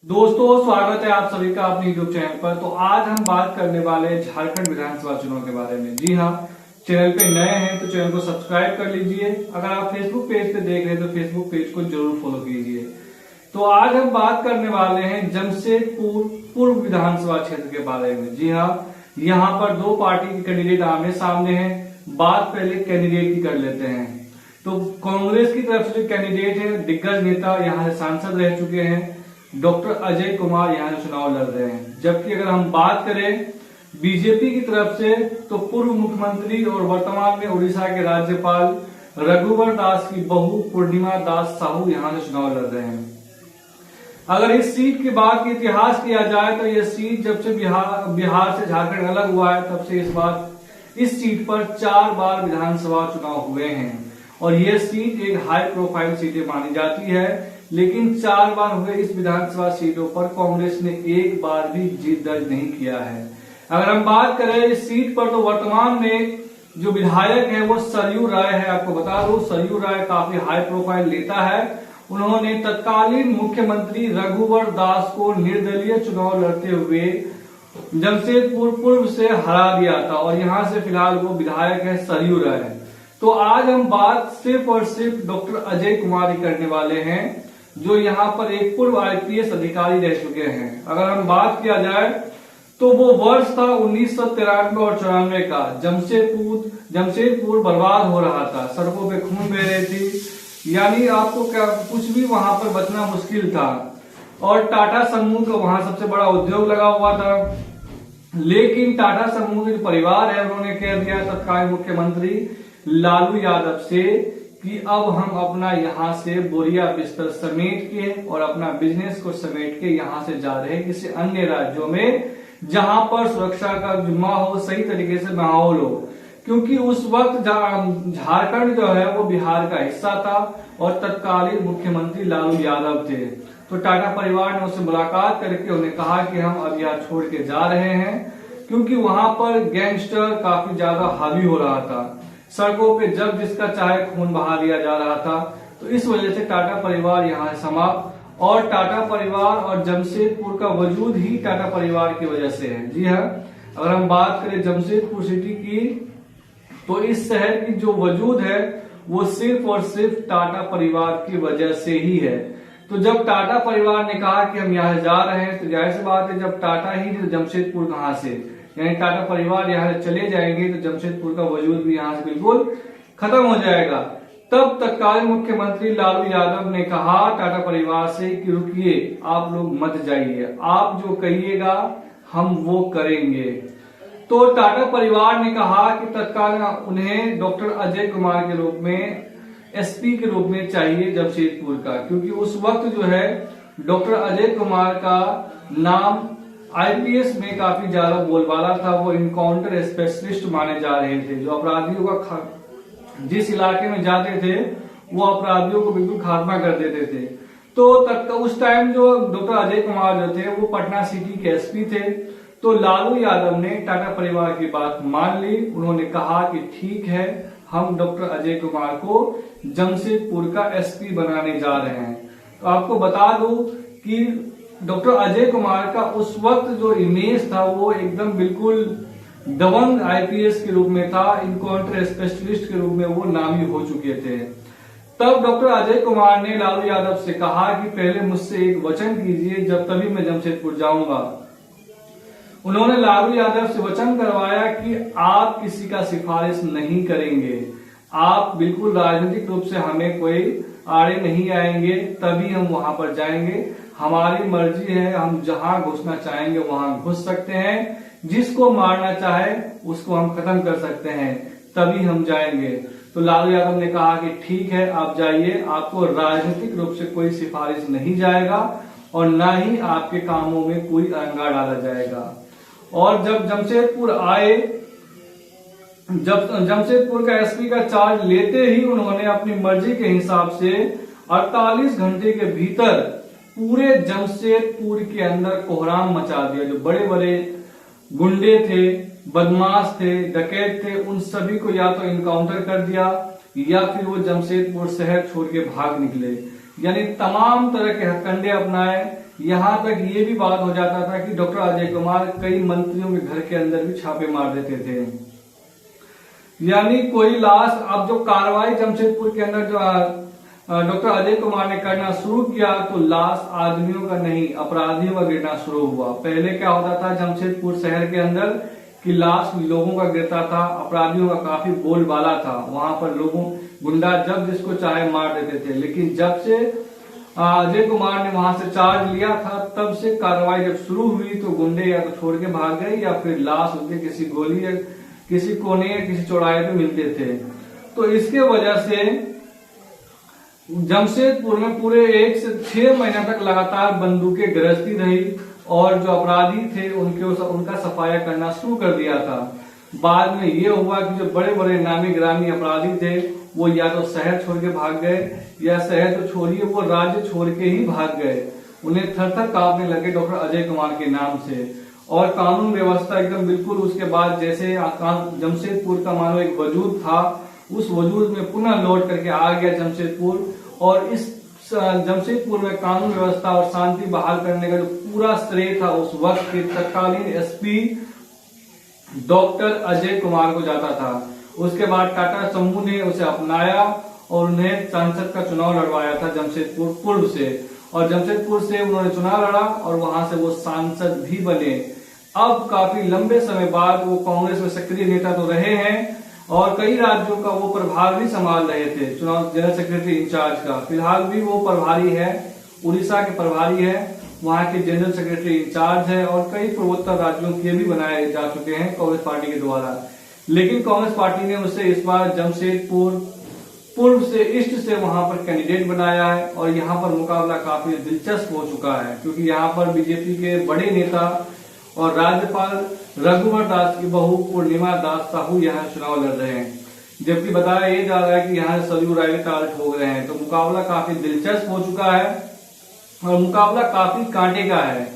दोस्तों स्वागत है आप सभी का अपने यूट्यूब चैनल पर। तो आज हम बात करने वाले हैं झारखंड विधानसभा चुनाव के बारे में। जी हाँ, चैनल पे नए हैं तो चैनल को सब्सक्राइब कर लीजिए। अगर आप फेसबुक पेज पे देख रहे हैं तो फेसबुक पेज को जरूर फॉलो कीजिए। तो आज हम बात करने वाले हैं जमशेदपुर पूर्व विधानसभा क्षेत्र के बारे में। जी हाँ, यहाँ पर दो पार्टी के कैंडिडेट आमने सामने हैं। बात पहले कैंडिडेट की कर लेते हैं। तो कांग्रेस की तरफ से जो कैंडिडेट है, दिग्गज नेता, यहाँ से सांसद रह चुके हैं, डॉक्टर अजय कुमार यहाँ से चुनाव लड़ रहे हैं। जबकि अगर हम बात करें बीजेपी की तरफ से तो पूर्व मुख्यमंत्री और वर्तमान में उड़ीसा के राज्यपाल रघुवर दास की बहू पूर्णिमा दास साहू यहाँ से चुनाव लड़ रहे हैं। अगर इस सीट की बात की इतिहास किया जाए तो यह सीट जब से बिहार से झारखंड अलग हुआ है तब से इस सीट पर 4 बार विधानसभा चुनाव हुए हैं और यह सीट एक हाई प्रोफाइल सीट मानी जाती है। लेकिन 4 बार हुए इस विधानसभा सीटों पर कांग्रेस ने एक बार भी जीत दर्ज नहीं किया है। अगर हम बात करें इस सीट पर तो वर्तमान में जो विधायक है वो सरयू राय है। आपको बता दूं, सरयू राय काफी हाई प्रोफाइल नेता है। उन्होंने तत्कालीन मुख्यमंत्री रघुवर दास को निर्दलीय चुनाव लड़ते हुए जमशेदपुर पूर्व से हरा दिया था और यहाँ से फिलहाल वो विधायक है सरयू राय। तो आज हम बात सिर्फ और सिर्फ डॉक्टर अजय कुमार ही करने वाले हैं, जो यहाँ पर एक पूर्व आईपीएस अधिकारी रह चुके हैं। अगर हम बात किया जाए तो वो वर्ष था 1993 और 94 का। जमशेदपुर बर्बाद हो रहा था, सड़कों पे खून बह रही थी, यानी आपको क्या कुछ भी वहां पर बचना मुश्किल था। और टाटा समूह का वहां सबसे बड़ा उद्योग लगा हुआ था। लेकिन टाटा समूह के जो परिवार है उन्होंने कह दिया तत्कालीन मुख्यमंत्री लालू यादव से कि अब हम अपना यहाँ से बोरिया बिस्तर समेट के और अपना बिजनेस को समेट के यहाँ से जा रहे हैं किसी अन्य राज्यों में जहां पर सुरक्षा का जुम्मा हो, सही तरीके से माहौल हो। क्योंकि उस वक्त झारखंड जो है वो बिहार का हिस्सा था और तत्कालीन मुख्यमंत्री लालू यादव थे। तो टाटा परिवार ने उससे मुलाकात करके उन्हें कहा कि हम अब यहाँ छोड़ के जा रहे हैं, क्योंकि वहां पर गैंगस्टर काफी ज्यादा हावी हो रहा था। सड़कों पे जब जिसका चाहे खून बहा दिया जा रहा था। तो इस वजह से टाटा परिवार यहाँ है समाप्त। और टाटा परिवार और जमशेदपुर का वजूद ही टाटा परिवार की वजह से है। जी हाँ, अगर हम बात करें जमशेदपुर सिटी की तो इस शहर की जो वजूद है वो सिर्फ और सिर्फ टाटा परिवार की वजह से ही है। तो जब टाटा परिवार ने कहा कि हम यहाँ जा रहे हैं तो जाहिर सी बात है, जब टाटा ही तो जमशेदपुर कहाँ से, यानी टाटा परिवार यहाँ से चले जाएंगे तो जमशेदपुर का वजूद भी यहाँ से बिल्कुल खत्म हो जाएगा। तब तत्कालीन मुख्यमंत्री लालू यादव ने कहा टाटा परिवार से कि रुकिए, आप लोग मत जाइए, आप जो कहिएगा हम वो करेंगे। तो टाटा परिवार ने कहा कि तत्काल उन्हें डॉक्टर अजय कुमार के रूप में एसपी के रूप में चाहिए जमशेदपुर का, क्योंकि उस वक्त जो है डॉक्टर अजय कुमार का नाम आईपीएस में काफी ज्यादा बोलबाला था। वो इनकाउंटर स्पेशलिस्ट माने जा रहे थे, जो अपराधियों का जिस इलाके में जाते थे वो अपराधियों को बिल्कुल खात्मा कर देते थे। तो उस टाइम जो डॉक्टर अजय कुमार जो थे वो पटना सिटी के एसपी थे। तो लालू यादव ने टाटा परिवार की बात मान ली। उन्होंने कहा कि ठीक है, हम डॉक्टर अजय कुमार को जमशेदपुर का एसपी बनाने जा रहे हैं। तो आपको बता दूं कि डॉक्टर अजय कुमार का उस वक्त जो इमेज था वो एकदम बिल्कुल दबंग आईपीएस के रूप में था, इनकाउंटर स्पेशलिस्ट के रूप में वो नामी हो चुके थे। तब डॉक्टर अजय कुमार ने लालू यादव से कहा कि पहले मुझसे एक वचन कीजिए, जब तभी मैं जमशेदपुर जाऊंगा। उन्होंने लालू यादव से वचन करवाया कि आप किसी का सिफारिश नहीं करेंगे, आप बिल्कुल राजनीतिक रूप से हमें कोई आड़े नहीं आएंगे, तभी हम वहां पर जाएंगे। हमारी मर्जी है, हम जहां घुसना चाहेंगे वहां घुस सकते हैं, जिसको मारना चाहे उसको हम खत्म कर सकते हैं, तभी हम जाएंगे। तो लालू यादव ने कहा कि ठीक है, आप जाइए, आपको राजनीतिक रूप से कोई सिफारिश नहीं जाएगा और न ही आपके कामों में कोई अरंगा डाला जाएगा। और जब जमशेदपुर आए, जब जमशेदपुर का एसपी का चार्ज लेते ही उन्होंने अपनी मर्जी के हिसाब से 48 घंटे के भीतर पूरे जमशेदपुर के अंदर कोहराम मचा दिया। जो बड़े बड़े गुंडे थे, बदमाश थे, डकैत थे, उन सभी को या तो इनकाउंटर कर दिया या फिर वो जमशेदपुर शहर छोड़ के भाग निकले। यानी तमाम तरह के हथकंडे अपनाए यहाँ तक ये भी बात हो जाता था कि डॉक्टर अजय कुमार कई मंत्रियों के घर के अंदर भी छापे मार देते थे। यानी कोई लाश, अब जो कार्रवाई जमशेदपुर के अंदर जो डॉक्टर अजय कुमार ने करना शुरू किया तो लाश आदमियों का नहीं अपराधियों का गिरना शुरू हुआ। पहले क्या होता था जमशेदपुर शहर के अंदर कि लाश लोगों का गिरता था, अपराधियों का काफी बोलबाला था, वहां पर लोगों गुंडा जब जिसको चाहे मार देते थे। लेकिन जब से अजय कुमार ने वहां से चार्ज लिया था तब से कार्रवाई जब शुरू हुई तो गुंडे या तो छोड़ के भाग गए या फिर लाश उनके किसी गोली या किसी कोने या किसी चौराहे पे मिलते थे। तो इसके वजह से जमशेदपुर में पूरे 1 से 6 महीने तक लगातार बंदूकें गरजती रही और जो अपराधी थे उनका सफाया करना शुरू कर दिया था। बाद में ये हुआ कि जो बड़े बड़े नामी ग्रामी अपराधी थे वो या तो शहर छोड़ के भाग गए या शहर तो छोड़िए वो राज्य छोड़ के ही भाग गए। उन्हें थर थर कांपने लगे डॉक्टर अजय कुमार के नाम से। और कानून व्यवस्था एकदम बिल्कुल उसके बाद जैसे जमशेदपुर का मानो एक वजूद था, उस वजूद में पुनः लौट करके आ गया जमशेदपुर। और इस जमशेदपुर में कानून व्यवस्था और शांति बहाल करने का जो पूरा श्रेय था उस वक्त के तत्कालीन एसपी डॉक्टर अजय कुमार को जाता था। उसके बाद टाटा समूह ने उसे अपनाया और उन्हें सांसद का चुनाव लड़वाया था जमशेदपुर पूर्व से, और जमशेदपुर से उन्होंने चुनाव लड़ा और वहां से वो सांसद भी बने। अब काफी लंबे समय बाद वो कांग्रेस में सक्रिय नेता तो रहे हैं और कई राज्यों का वो प्रभार भी संभाल रहे थे, चुनाव जनरल सेक्रेटरी इंचार्ज का। फिलहाल भी वो प्रभारी है, उड़ीसा के प्रभारी है, वहां के जनरल सेक्रेटरी इंचार्ज है और कई पूर्वोत्तर राज्यों के भी बनाए जा चुके हैं कांग्रेस पार्टी के द्वारा। लेकिन कांग्रेस पार्टी ने उसे इस बार जमशेदपुर पूर्व से ईस्ट से वहां पर कैंडिडेट बनाया है और यहाँ पर मुकाबला काफी दिलचस्प हो चुका है, क्योंकि यहाँ पर बीजेपी के बड़े नेता और राज्यपाल रघुवर दास की बहू पूर्णिमा दास साहू यहाँ चुनाव लड़ रहे हैं। जबकि बताया ये जा रहा है कि यहाँ सरयू राय ताल ठोक रहे हैं। तो मुकाबला काफी दिलचस्प हो चुका है और मुकाबला काफी कांटे का है,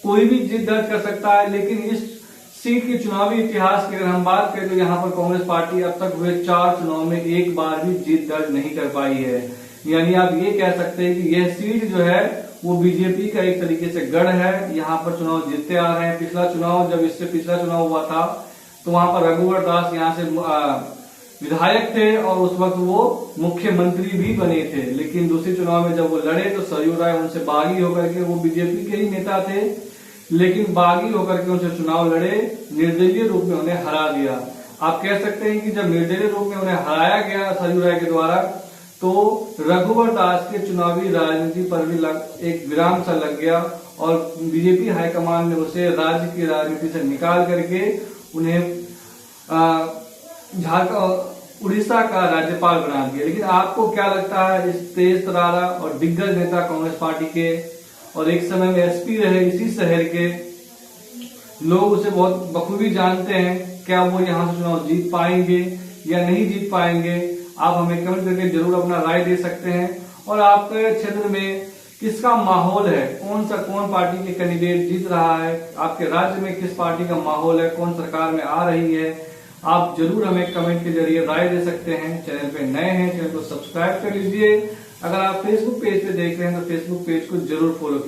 कोई भी जीत दर्ज कर सकता है। लेकिन इस सीट के चुनावी इतिहास की अगर हम बात करें तो यहाँ पर कांग्रेस पार्टी अब तक हुए 4 चुनाव में एक बार भी जीत दर्ज नहीं कर पाई है। यानी आप ये कह सकते हैं कि यह सीट जो है वो बीजेपी का एक तरीके से गढ़ है, यहाँ पर चुनाव जीतते आ रहे हैं। पिछला चुनाव जब इससे पिछला चुनाव हुआ था तो वहां पर रघुवर दास यहाँ से विधायक थे और उस वक्त वो मुख्यमंत्री भी बने थे। लेकिन दूसरे चुनाव में जब वो लड़े तो सरयू राय उनसे बागी होकर के, वो बीजेपी के ही नेता थे लेकिन बागी होकर के उनसे चुनाव लड़े, निर्दलीय रूप में उन्हें हरा दिया। आप कह सकते हैं कि जब निर्दलीय रूप में उन्हें हराया गया सरयू राय के द्वारा तो रघुवर दास के चुनावी राजनीति पर भी एक विराम सा लग गया और बीजेपी हाईकमान ने उसे राज्य की राजनीति से निकाल करके उन्हें उड़ीसा का राज्यपाल बना दिया। लेकिन आपको क्या लगता है, इस तेज तरारा और दिग्गज नेता कांग्रेस पार्टी के और एक समय में एसपी रहे इसी शहर के, लोग उसे बहुत बखूबी जानते हैं, क्या वो यहाँ से चुनाव जीत पाएंगे या नहीं जीत पाएंगे? आप हमें कमेंट करके जरूर अपना राय दे सकते हैं। और आपके क्षेत्र में किसका माहौल है, कौन पार्टी के कैंडिडेट जीत रहा है, आपके राज्य में किस पार्टी का माहौल है, कौन सरकार में आ रही है, आप जरूर हमें कमेंट के जरिए राय दे सकते हैं। चैनल पे नए हैं, चैनल को सब्सक्राइब कर लीजिए। अगर आप फेसबुक पेज पे देख रहे हैं तो फेसबुक पेज को जरूर फॉलो कीजिए।